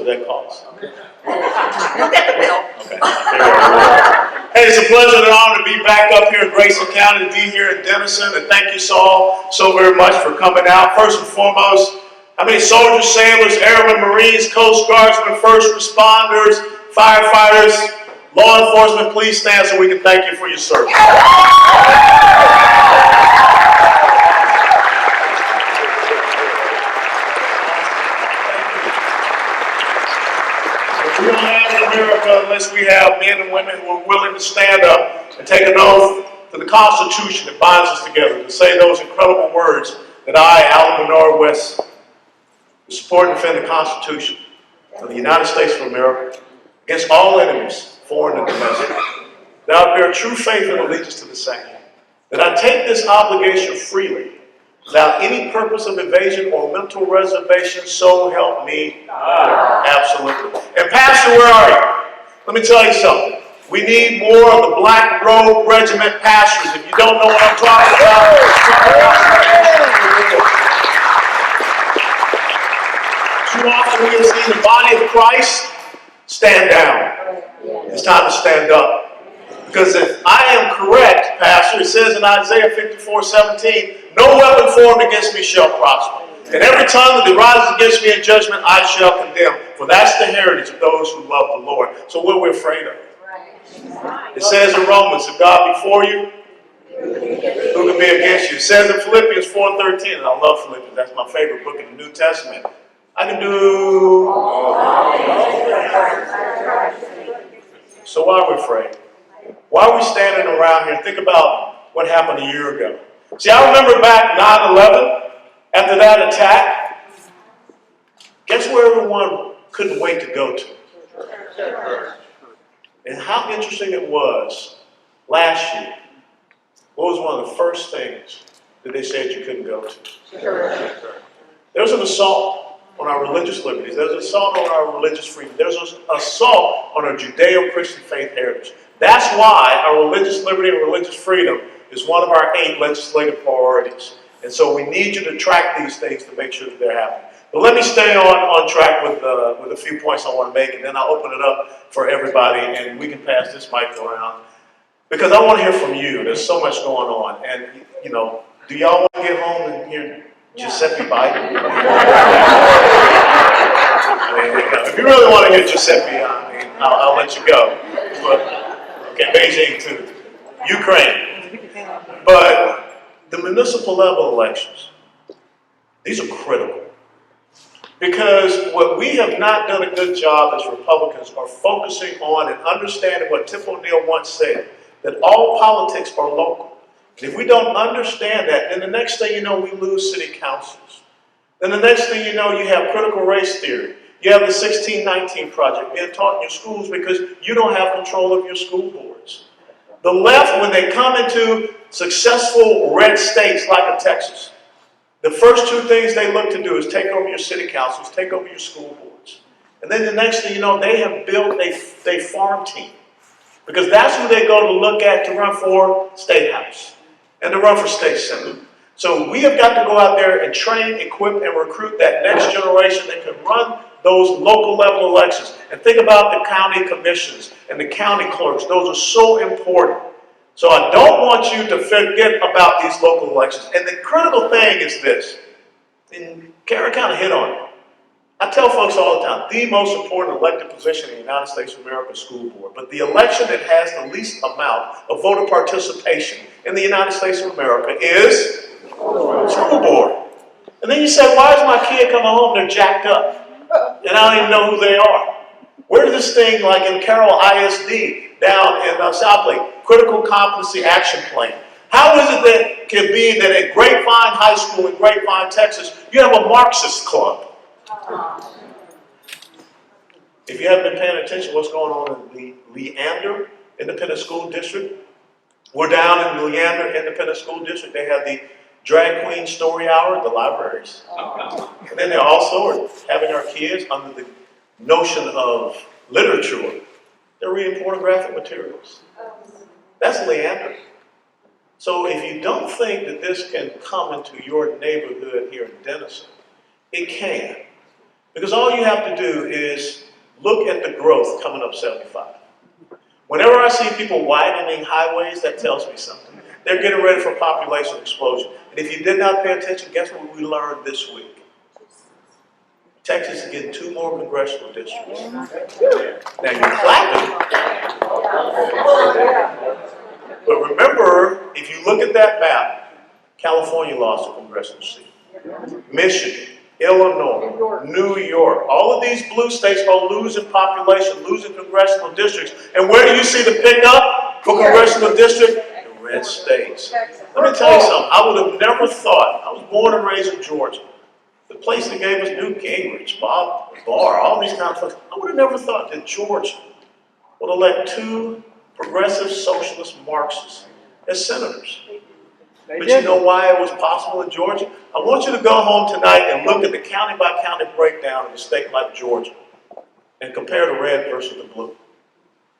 did that cost? Look at the bill. Okay. Hey, it's a pleasure and honor to be back up here in Grayson County, to be here in Denison, and thank you all so very much for coming out. First and foremost, how many soldiers, sailors, airmen, Marines, Coast Guardsmen, first responders, firefighters, law enforcement, please stand so we can thank you for your service. We don't have America unless we have men and women who are willing to stand up and take an oath to the Constitution that binds us together, to say those incredible words that I, Alvin Bernard West, will support and defend the Constitution of the United States of America against all enemies, foreign and domestic. That I bear true faith and allegiance to the same. That I take this obligation freely, without any purpose of evasion or mental reservation, so help me God. Absolutely. And Pastor, where are you? Let me tell you something. We need more of the Black Robe Regiment pastors. If you don't know what I'm talking about, too often we have seen the body of Christ stand down. It's time to stand up. Because if I am correct, Pastor, it says in Isaiah 54:17, no weapon formed against me shall prosper. And every tongue that rises against me in judgment, I shall condemn. For that's the heritage of those who love the Lord. So what are we afraid of? It says in Romans, if God be for you, who can be against you? It says in Philippians 4:13, and I love Philippians, that's my favorite book in the New Testament. I can do... So why are we afraid? Why are we standing around here? Think about what happened a year ago. See, I remember back 9/11, after that attack, guess where everyone couldn't wait to go to? And how interesting it was last year. What was one of the first things that they said you couldn't go to? There was an assault on our religious liberties. There's an assault on our religious freedom. There's an assault on our Judeo-Christian faith heritage. That's why our religious liberty and religious freedom is one of our 8 legislative priorities. And so we need you to track these things to make sure that they're happening. But let me stay on track with a few points I want to make, and then I'll open it up for everybody, and we can pass this mic around. Because I want to hear from you. There's so much going on. And, you know, do y'all want to get home and hear Giuseppe Biden? If you really want to hear Giuseppe, I'll let you go. But, okay, Beijing too. Ukraine. But the municipal level elections, these are critical. Because what we have not done a good job as Republicans are focusing on and understanding what Tip O'Neill once said, that all politics are local. And if we don't understand that, then the next thing you know, we lose city councils. Then the next thing you know, you have critical race theory. You have the 1619 Project being taught in your schools because you don't have control of your school boards. The left, when they come into successful red states like Texas, the first 2 things they look to do is take over your city councils, take over your school boards. And then the next thing you know, they have built a farm team. Because that's who they go to look at to run for state house and to run for state senate. So we have got to go out there and train, equip, and recruit that next generation that can run those local level elections. And think about the county commissions and the county clerks. Those are so important. So I don't want you to forget about these local elections. And the critical thing is this, and Karen kind of hit on it. I tell folks all the time, the most important elected position in the United States of America is school board. But the election that has the least amount of voter participation in the United States of America is school board. And then you say, why is my kid coming home? They're jacked up. And I don't even know who they are. Where does this thing, like in Carroll ISD, down in South Lake, Critical Competency Action Plan? How is it that it can be that at Grapevine High School in Grapevine, Texas, you have a Marxist club? If you haven't been paying attention to what's going on in the Leander Independent School District, we're down in the Leander Independent School District. They have the drag queen story hour at the libraries. And then they also are having our kids under the notion of literature. They're reading pornographic materials. That's Leander. So if you don't think that this can come into your neighborhood here in Denison, it can. Because all you have to do is look at the growth coming up 75. Whenever I see people widening highways, that tells me something. They're getting ready for population explosion. And if you did not pay attention, guess what we learned this week? Texas is getting 2 more congressional districts. Now you're clapping. But remember, if you look at that map, California lost a congressional seat. Michigan, Illinois, New York, all of these blue states are losing population, losing congressional districts. And where do you see the pickup for congressional district? The red states. Let me tell you something. I would have never thought. I was born and raised in Georgia. The place that gave us Newt Gingrich, Bob Barr, all these kinds of folks. I would have never thought that Georgia would elect 2 progressive socialist Marxists as senators. But you know why it was possible in Georgia? I want you to go home tonight and look at the county-by-county breakdown of a state like Georgia and compare the red versus the blue.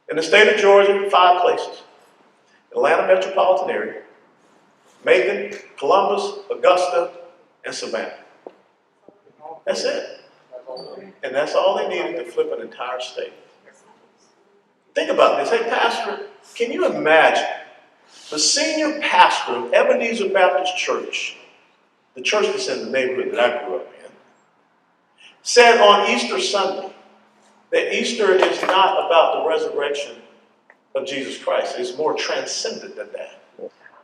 In the state of Georgia, 5 places. Atlanta metropolitan area, Macon, Columbus, Augusta, and Savannah. That's it. And that's all they needed to flip an entire state. Think about this. Hey, Pastor, can you imagine the senior pastor of Ebenezer Baptist Church, the church that's in the neighborhood that I grew up in, said on Easter Sunday that Easter is not about the resurrection of Jesus Christ. It's more transcendent than that.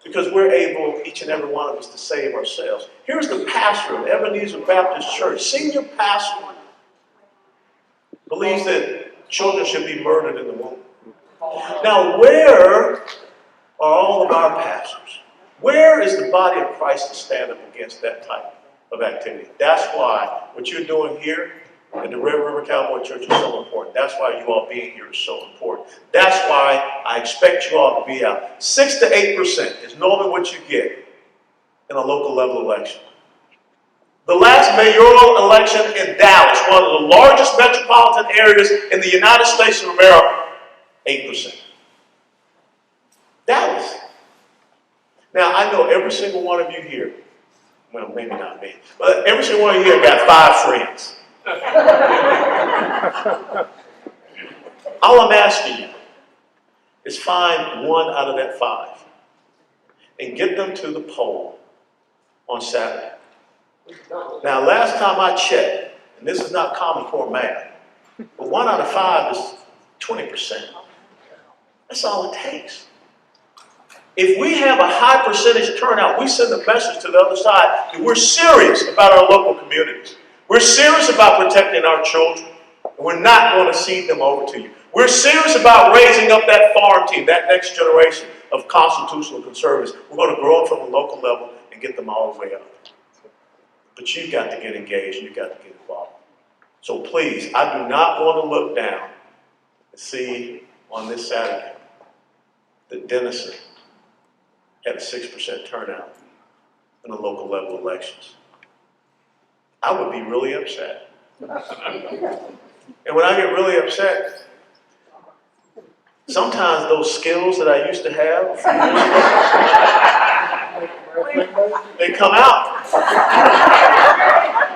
Because we're able, each and every one of us, to save ourselves. Here's the pastor of Ebenezer Baptist Church, senior pastor, believes that children should be murdered in the womb. Now, where are all of our pastors? Where is the body of Christ to stand up against that type of activity? That's why what you're doing here at the Red River Cowboy Church is so important. That's why you all being here is so important. That's why I expect you all to be out. 6 to 8% is normally what you get in a local level election. The last mayoral election in Dallas, one of the largest metropolitan areas in the United States of America, 8%. Dallas. Now, I know every single one of you here, well, maybe not me, but every single one of you here got 5 friends. All I'm asking you is find 1 out of that 5 and get them to the poll on Saturday. Now, last time I checked, and this is not Common Core math, but 1 out of 5 is 20%. That's all it takes. If we have a high percentage turnout, we send a message to the other side that we're serious about our local communities. We're serious about protecting our children, and we're not going to cede them over to you. We're serious about raising up that farm team, that next generation of constitutional conservatives. We're going to grow them from a local level and get them all the way up. But you've got to get engaged, you've got to get involved. So please, I do not want to look down and see on this Saturday that Denison had a 6% turnout in the local level elections. I would be really upset. And when I get really upset, sometimes those skills that I used to have, they come out.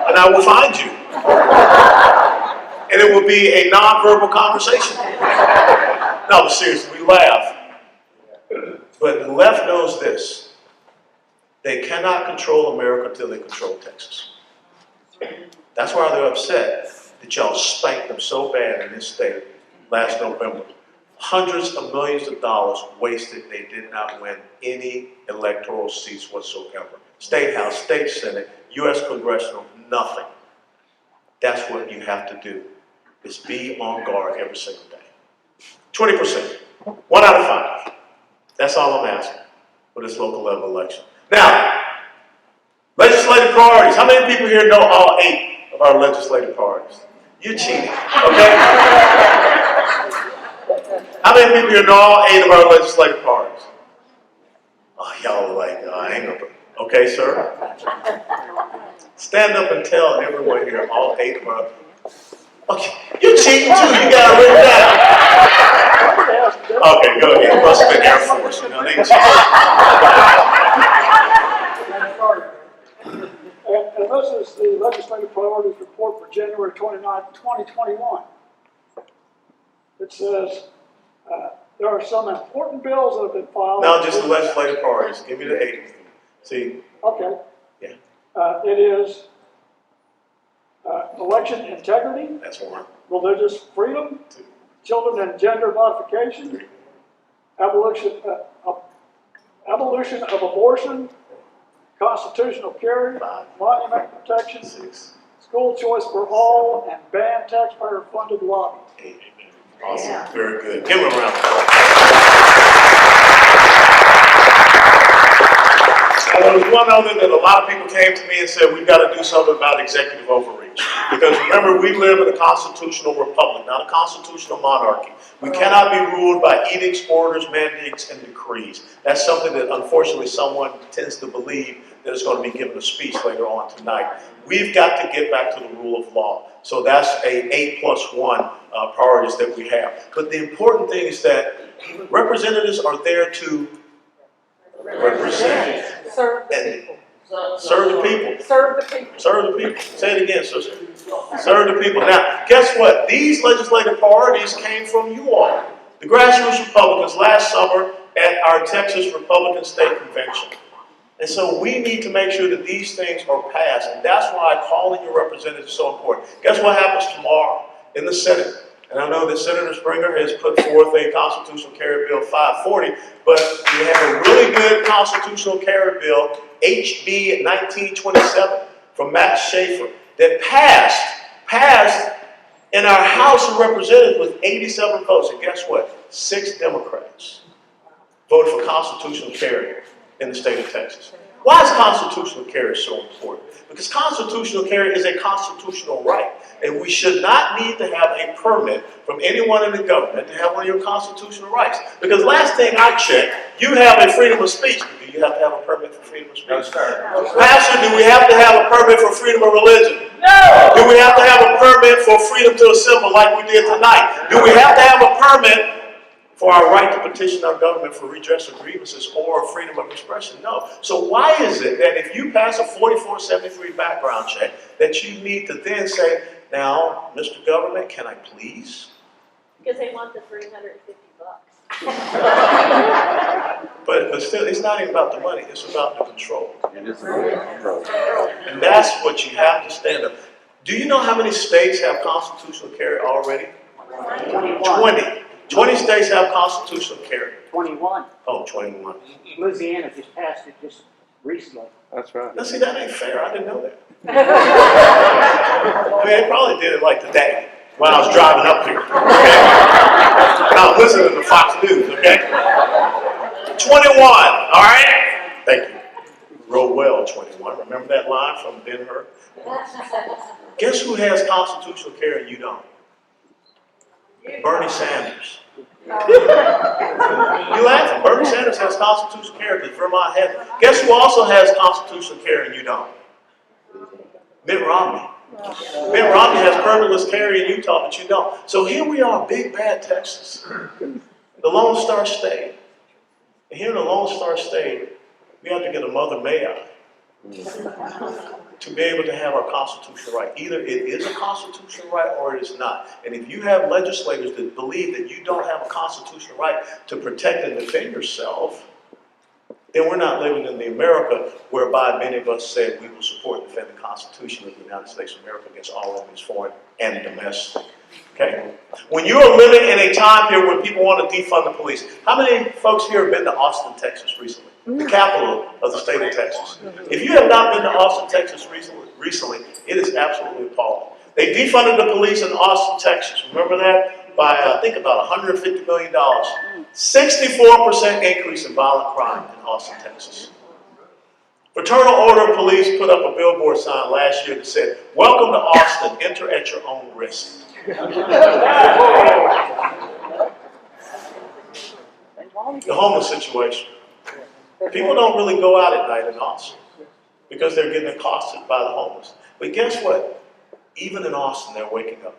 And I will find you. And it will be a non-verbal conversation. No, but seriously, we laugh. But the left knows this. They cannot control America until they control Texas. That's why they're upset that y'all spanked them so bad in this state last November. Hundreds of millions of dollars wasted. They did not win any electoral seats whatsoever. State House, State Senate, U.S. Congressional, nothing. That's what you have to do, is be on guard every single day. 20%, 1 out of 5. That's all I'm asking for this local level election. Now, legislative priorities. How many people here know all 8 of our legislative priorities? You're cheating, okay? How many people here know all 8 of our legislative priorities? Oh, y'all are like, I ain't gonna. Okay, sir. Stand up and tell everyone here all 8 of our. Okay, you're cheating too. You got it written down. Okay, go ahead. It must have been Air Force. You know, they cheat. And this is the legislative priorities report for January 29, 2021. It says, there are some important bills that have been filed. No, just the legislative priorities. Give me the 8. See? Okay. Yeah. It is election integrity, That's 1. religious freedom, 2. children and gender modification, 3. abolition of abortion, constitutional carry, 5. monument protection, 6. school choice for all, and ban taxpayer-funded lobbying. 8. Awesome. Yeah. Very good. Give him a round of applause. And there was one other that a lot of people came to me and said, we've got to do something about executive overreach. Because remember, we live in a constitutional republic, not a constitutional monarchy. We cannot be ruled by edicts, orders, mandates, and decrees. That's something that unfortunately someone tends to believe that is going to be given a speech later on tonight. We've got to get back to the rule of law. So that's a 8+1 priorities that we have. But the important thing is that representatives are there to represent. Serve the people. Serve the people. Serve the people. Serve the people. Say it again, sister. Serve the people. Now, guess what? These legislative priorities came from you all. The grassroots Republicans last summer at our Texas Republican State Convention. And so we need to make sure that these things are passed. And that's why calling your representatives is so important. Guess what happens tomorrow in the Senate? And I know that Senator Springer has put forth a constitutional carry bill 540, but we have a really good constitutional carry bill, HB 1927, from Matt Schaefer, that passed in our House of Representatives with 87 votes. And guess what? 6 Democrats voted for constitutional carry in the state of Texas. Why is constitutional carry so important? Because constitutional carry is a constitutional right, and we should not need to have a permit from anyone in the government to have one of your constitutional rights. Because last thing I checked, you have a freedom of speech. Do you have to have a permit for freedom of speech? No, sir. Pastor, do we have to have a permit for freedom of religion? No! Do we have to have a permit for freedom to assemble like we did tonight? Do we have to have a permit for our right to petition our government for redress of grievances or freedom of expression? No. So why is it that if you pass a 4473 background check that you need to then say, now, Mr. Government, can I please? Because they want the $350. But still, it's not even about the money. It's about the control. It is control. And that's what you have to stand up. Do you know how many states have constitutional carry already? 20. 20 states have constitutional carry. 21. Oh, 21. Louisiana just passed it just recently. That's right. Now see, that ain't fair. I didn't know that. I mean, they probably did it like today when I was driving up here. Okay? And I was listening to Fox News, okay? 21, all right? Thank you. Roll well, 21. Remember that line from Ben-Hur? Guess who has constitutional carry and you don't? Bernie Sanders. You laughing? Bernie Sanders has constitutional carry because Vermont has it. Guess who also has constitutional carry and you don't? Mitt Romney. Mitt Romney has permitless carry in Utah, but you don't. So here we are, big bad Texas, the Lone Star State. And here in the Lone Star State, we have to get a mother may I to be able to have our constitutional right. Either it is a constitutional right or it is not. And if you have legislators that believe that you don't have a constitutional right to protect and defend yourself, then we're not living in the America whereby many of us said we will support and defend the Constitution of the United States of America against all enemies, foreign and domestic. Okay? When you are living in a time period when people want to defund the police, how many folks here have been to Austin, Texas recently? The capital of the state of Texas. If you have not been to Austin, Texas recently, it is absolutely appalling. They defunded the police in Austin, Texas. Remember that? By, I think, about $150 million. 64% increase in violent crime in Austin, Texas. Fraternal Order of Police put up a billboard sign last year that said, "Welcome to Austin, enter at your own risk." The homeless situation. People don't really go out at night in Austin because they're getting accosted by the homeless. But guess what? Even in Austin, they're waking up.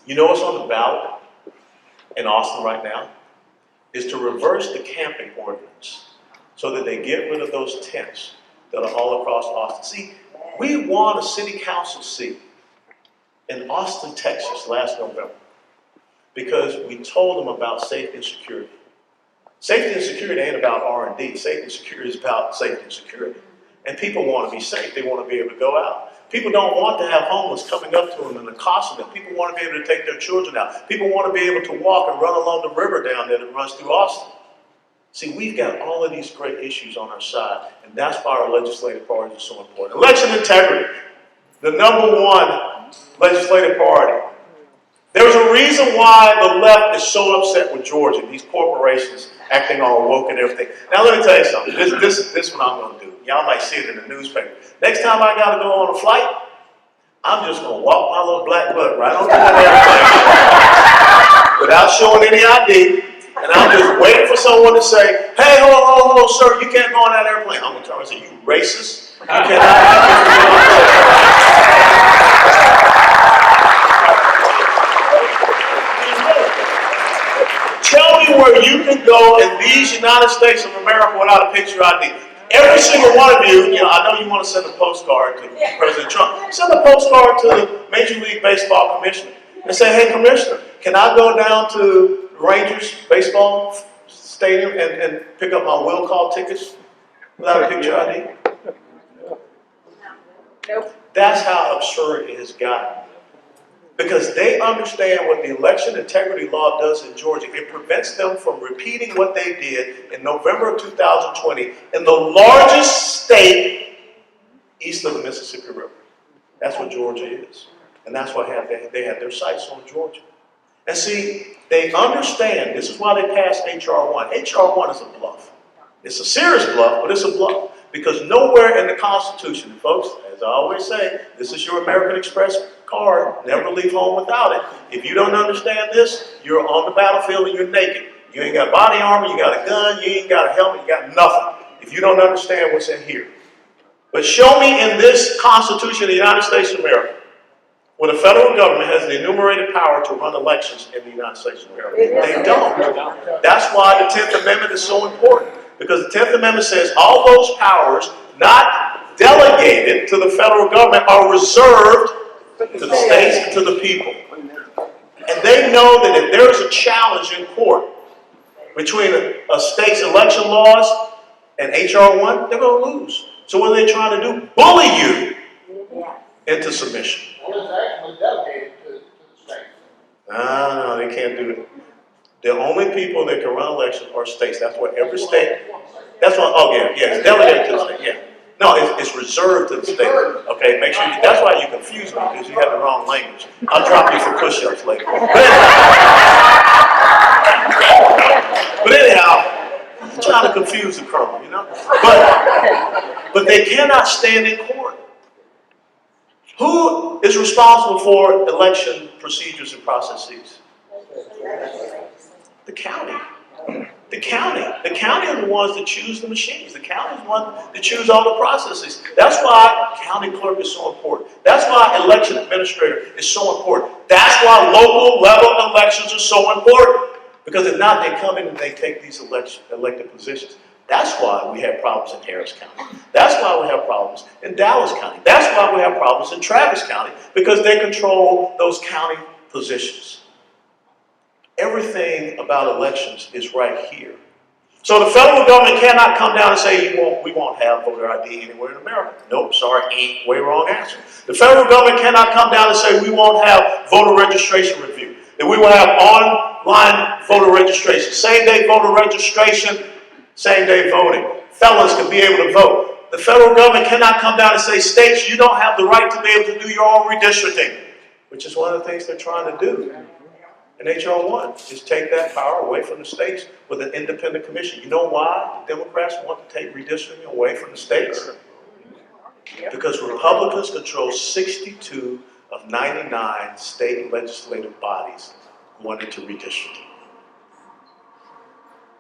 You know what's on the ballot in Austin right now? Is to reverse the camping ordinance so that they get rid of those tents that are all across Austin. See, We won a city council seat in Austin, Texas last November because we told them about safety and security. Safety and security ain't about R&D. Safety and security is about safety and security. And people want to be safe. They want to be able to go out. People don't want to have homeless coming up to them and accosting them. People want to be able to take their children out. People want to be able to walk and run along the river down there that runs through Austin. See, we've got all of these great issues on our side, and that's why our legislative parties are so important. Election integrity, the #1 legislative party. There's a reason why the left is so upset with Georgia, these corporations acting all woke and everything. Now let me tell you something, this is what I'm going to do. Y'all might see it in the newspaper. Next time I got to go on a flight, I'm just going to walk my little black butt right on that airplane without showing any ID. And I'm just waiting for someone to say, hey, hold, sir, you can't go on that airplane. I'm going to turn and say, you racist? You cannot Tell me where you can go in these United States of America without a picture ID. Every single one of you, I know you want to send a postcard to President Trump. Send a postcard to the Major League Baseball Commissioner and say, hey, Commissioner, can I go down to Rangers baseball stadium and pick up my will call tickets without a picture ID? Nope. That's how absurd it has gotten. Because they understand what the election integrity law does in Georgia. It prevents them from repeating what they did in November of 2020 in the largest state east of the Mississippi River. That's what Georgia is. And that's why they have their sights on Georgia. And see, they understand, this is why they passed H.R. 1. H.R. 1 is a bluff. It's a serious bluff, but it's a bluff. Because nowhere in the Constitution, and folks, as I always say, this is your American Express card. Never leave home without it. If you don't understand this, you're on the battlefield and you're naked. You ain't got body armor, you got a gun, you ain't got a helmet, you got nothing. If you don't understand what's in here. But show me in this Constitution of the United States of America where the federal government has the enumerated power to run elections in the United States of America. They don't. That's why the 10th Amendment is so important. Because the 10th Amendment says all those powers not delegated to the federal government are reserved to the states and to the people. And they know that if there is a challenge in court between a state's election laws and H.R. 1, they're going to lose. So what are they trying to do? Bully you into submission. Well, it's actually delegated to the state. No, they can't do it. The only people that can run elections are states. That's what every state, that's what, it's delegated to the state, yeah. No, it's reserved to the state. Okay, make sure, that's why you confuse me, because you have the wrong language. I'll drop you for push-ups later. But anyhow, I'm trying to confuse the colonel, But they cannot stand in court. Who is responsible for election procedures and processes? The county. The county. The county are the ones that choose the machines. The county is the one that choose all the processes. That's why county clerk is so important. That's why election administrator is so important. That's why local level elections are so important. Because if not, they come in and they take these elected positions. That's why we have problems in Harris County. That's why we have problems in Dallas County. That's why we have problems in Travis County, because they control those county positions. Everything about elections is right here. So the federal government cannot come down and say, we won't have voter ID anywhere in America. Nope, sorry, way wrong answer. The federal government cannot come down and say we won't have voter registration review, that we will have online voter registration, same-day voter registration, same-day voting. Felons can be able to vote. The federal government cannot come down and say, states, you don't have the right to be able to do your own redistricting, which is one of the things they're trying to do. And H.R. 1 is take that power away from the states with an independent commission. You know why the Democrats want to take redistricting away from the states? Because Republicans control 62 of 99 state legislative bodies wanting to redistrict.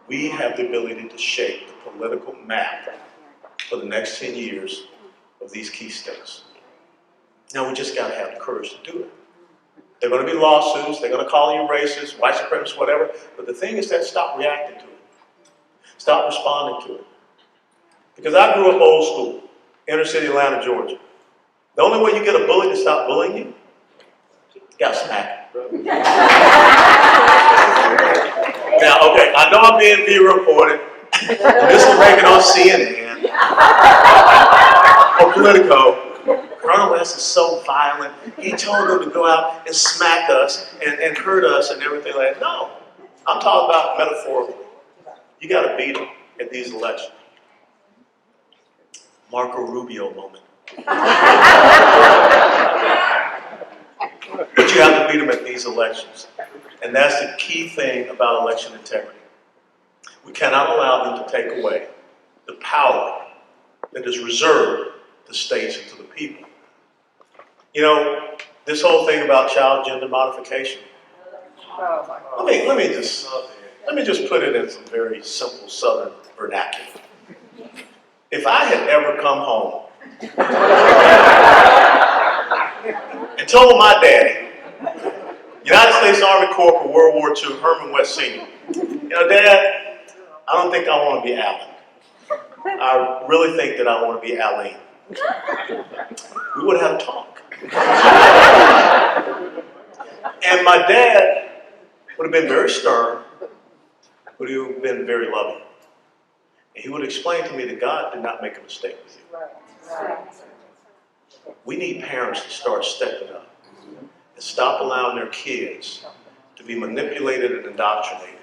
We have the ability to shape the political map for the next 10 years of these key states. Now we just got to have the courage to do it. There are going to be lawsuits, they're going to call you racist, white supremacist, whatever, but the thing is that stop reacting to it. Stop responding to it. Because I grew up old school, inner city Atlanta, Georgia. The only way you get a bully to stop bullying you, you gotta smack him. Now, okay, I know I'm being reported. This will make it on CNN or Politico. Colonel West is so violent. He told them to go out and smack us and hurt us and everything like that. No, I'm talking about metaphorically. You got to beat them at these elections. Marco Rubio moment. But you have to beat them at these elections. And that's the key thing about election integrity. We cannot allow them to take away the power that is reserved to states and to the people. You know, this whole thing about child gender modification. Let me just put it in some very simple Southern vernacular. If I had ever come home and told my daddy, United States Army Corps World War II, Herman West Sr., you know, Dad, I don't think I want to be Alan. I really think that I want to be Aline. We would have had a talk. And my dad would have been very stern, but he would have been very loving. And he would explain to me that God did not make a mistake with you. We need parents to start stepping up and stop allowing their kids to be manipulated and indoctrinated.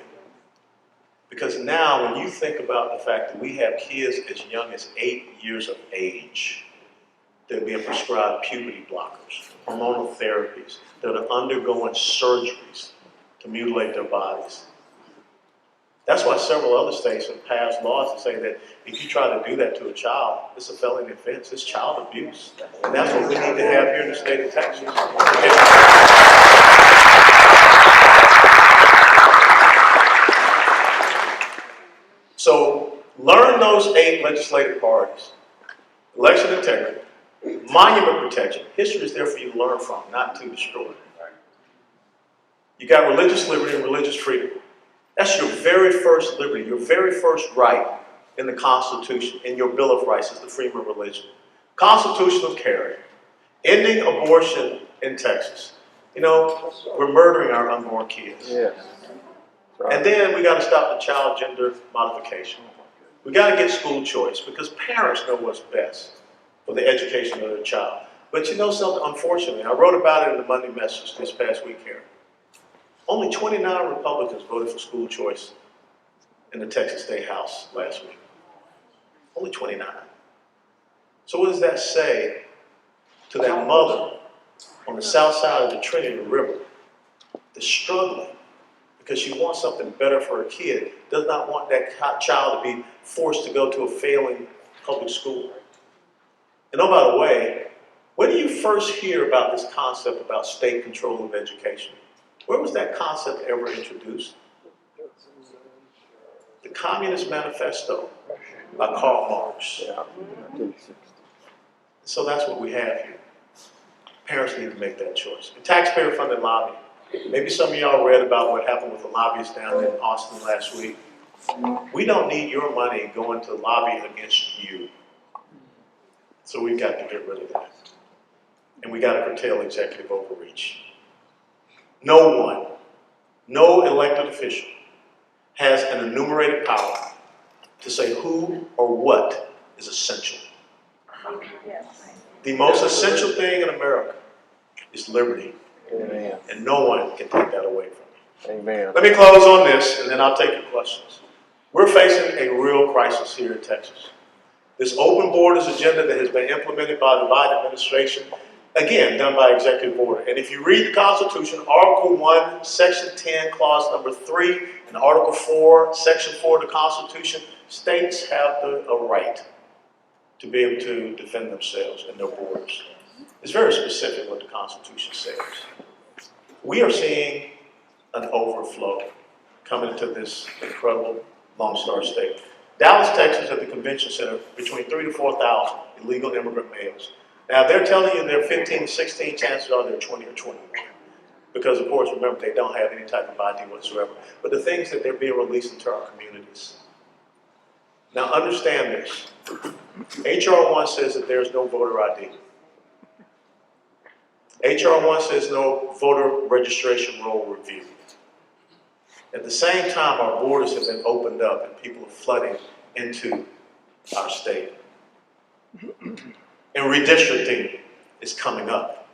Because now when you think about the fact that we have kids as young as 8 years of age that are being prescribed puberty blockers, hormonal therapies, that are undergoing surgeries to mutilate their bodies. That's why several other states have passed laws that say that if you try to do that to a child, it's a felony offense. It's child abuse. And that's what we need to have here in the state of Texas. So learn those 8 legislative priorities. Election integrity, monument protection. History is there for you to learn from, not to destroy. You got religious liberty and religious freedom. That's your very first liberty, your very first right in the Constitution, in your Bill of Rights is the freedom of religion. Constitutional carry, ending abortion in Texas. You know, we're murdering our unborn kids. Yes. Right. And then we got to stop the child gender modification. We got to get school choice because parents know what's best for the education of their child. But you know something, unfortunately, I wrote about it in the Monday Message this past week here. Only 29 Republicans voted for school choice in the Texas State House last week. Only 29. So what does that say to that mother on the south side of the Trinity River that's struggling because she wants something better for her kid, does not want that child to be forced to go to a failing public school? And oh, by the way, where do you first hear about this concept about state control of education? Where was that concept ever introduced? The Communist Manifesto by Karl Marx. So that's what we have here. Parents need to make that choice. And taxpayer-funded lobbying. Maybe some of y'all read about what happened with the lobbyists down in Austin last week. We don't need your money going to lobby against you. So we've got to get rid of that. And we got to curtail executive overreach. No one, no elected official has an enumerated power to say who or what is essential. The most essential thing in America is liberty. Amen. And no one can take that away from you. Amen. Let me close on this, and then I'll take your questions. We're facing a real crisis here in Texas. This open borders agenda that has been implemented by the Biden administration, again, done by executive order. And if you read the Constitution, Article 1, Section 10, Clause number 3, and Article 4, Section 4 of the Constitution, states have a right to be able to defend themselves and their borders. It's very specific what the Constitution says. We are seeing an overflow coming into this incredible Lone Star State. Dallas, Texas, at the convention center, between 3,000 to 4,000 illegal immigrant males. Now, they're telling you they're 15, 16, chances are they're 20 or 21. Because, of course, remember, they don't have any type of ID whatsoever. But the things that they're being released into our communities. Now, understand this. H.R. 1 says that there's no voter ID. HR 1 says no voter registration roll review. At the same time, our borders have been opened up and people are flooding into our state. And redistricting is coming up.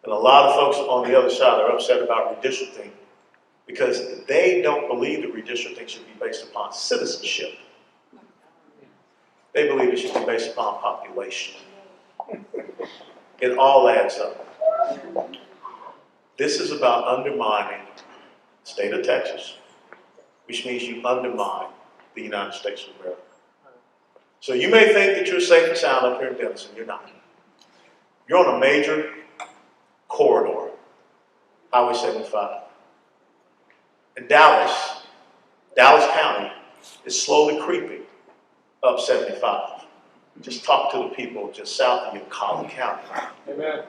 And a lot of folks on the other side are upset about redistricting because they don't believe that redistricting should be based upon citizenship. They believe it should be based upon population. It all adds up. This is about undermining the state of Texas, which means you undermine the United States of America. So you may think that you're safe and sound up here in Denison. You're not. You're on a major corridor, Highway 75. And Dallas County is slowly creeping up 75. Just talk to the people just south of you in Collin County. Amen.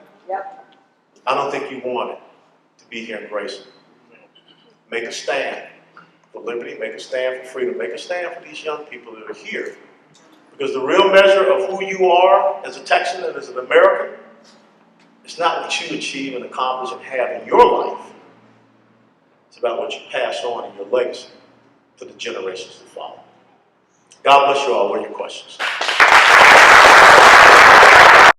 I don't think you want it to be here in Grayson. Make a stand for liberty, make a stand for freedom, make a stand for these young people that are here. Because the real measure of who you are as a Texan and as an American, it's not what you achieve and accomplish and have in your life. It's about what you pass on in your legacy to the generations that follow. God bless you all. What are your questions?